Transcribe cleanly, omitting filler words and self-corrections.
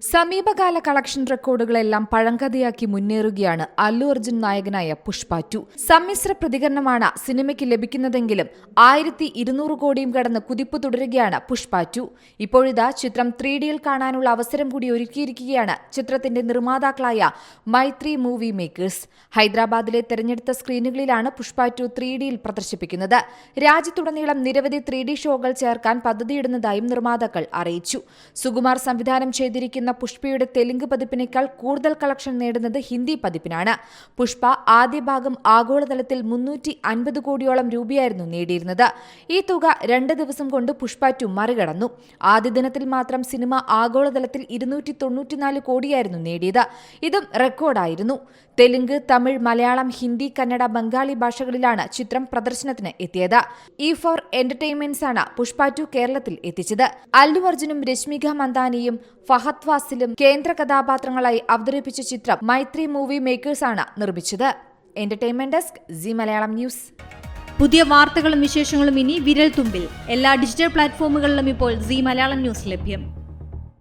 സമീപകാല കളക്ഷൻ റെക്കോർഡുകളെല്ലാം പഴങ്കഥയാക്കി മുന്നേറുകയാണ് അല്ലു അർജുൻ നായകനായ പുഷ്പ 2. സമ്മിശ്ര പ്രതികരണമാണ് സിനിമയ്ക്ക് ലഭിക്കുന്നതെങ്കിലും 1200 കോടിയും കടന്ന് കുതിപ്പ് തുടരുകയാണ് പുഷ്പ 2. ഇപ്പോഴിതാ ചിത്രം 3Dയിൽ കാണാനുള്ള അവസരം കൂടി ഒരുക്കിയിരിക്കുകയാണ് ചിത്രത്തിന്റെ നിർമ്മാതാക്കളായ മൈത്രി മൂവി മേക്കേഴ്സ്. ഹൈദരാബാദിലെ തെരഞ്ഞെടുത്ത സ്ക്രീനുകളിലാണ് പുഷ്പ 2 3Dയിൽ പ്രദർശിപ്പിക്കുന്നത്. രാജ്യത്തുടനീളം നിരവധി 3D ഷോകൾ ചേർക്കാൻ പദ്ധതിയിടുന്നതായും നിർമ്മാതാക്കൾ അറിയിച്ചു. സുകുമാർ സംവിധാനം ചെയ്തിരിക്കുന്ന പുഷ്പയുടെ തെലുങ്ക് പതിപ്പിനേക്കാൾ കൂടുതൽ കളക്ഷൻ നേടുന്നത് ഹിന്ദി പതിപ്പിനാണ്. പുഷ്പ ആദ്യ ഭാഗം ആഗോളതലത്തിൽ 350 കോടിയോളം രൂപയായിരുന്നു നേടിയിരുന്നത്. ഈ തുക 2 ദിവസം കൊണ്ട് പുഷ്പ 2 മറികടന്നു. ആദ്യ ദിനത്തിൽ മാത്രം സിനിമ ആഗോളതലത്തിൽ 294 കോടിയായിരുന്നു നേടിയത്. ഇതും റെക്കോർഡായിരുന്നു. തെലുങ്ക്, തമിഴ്, മലയാളം, ഹിന്ദി, കന്നഡ, ബംഗാളി ഭാഷകളിലാണ് ചിത്രം പ്രദർശനത്തിന് എത്തിയത്. E4 എന്റർടൈൻമെന്റ്സ് ആണ് പുഷ്പ 2 കേരളത്തിൽ എത്തിച്ചത്. അല്ലു അർജുനും രശ്മിക മന്ദാനയും ഫഹദ് ഫാസിലും കേന്ദ്ര കഥാപാത്രങ്ങളായി അവതരിപ്പിച്ച ചിത്രം മൈത്രി മൂവി മേക്കേഴ്സ് ആണ് നിർമ്മിച്ചത്. Entertainment desk, C Malayalam news. പുതിയ വാർത്തകളും വിശേഷങ്ങളും ഇനി വിരൽ തുമ്പിൽ എല്ലാ ഡിജിറ്റൽ പ്ലാറ്റ്ഫോമുകളിലും ഇപ്പോൾ സി മലയാളം ന്യൂസ് ലഭ്യം.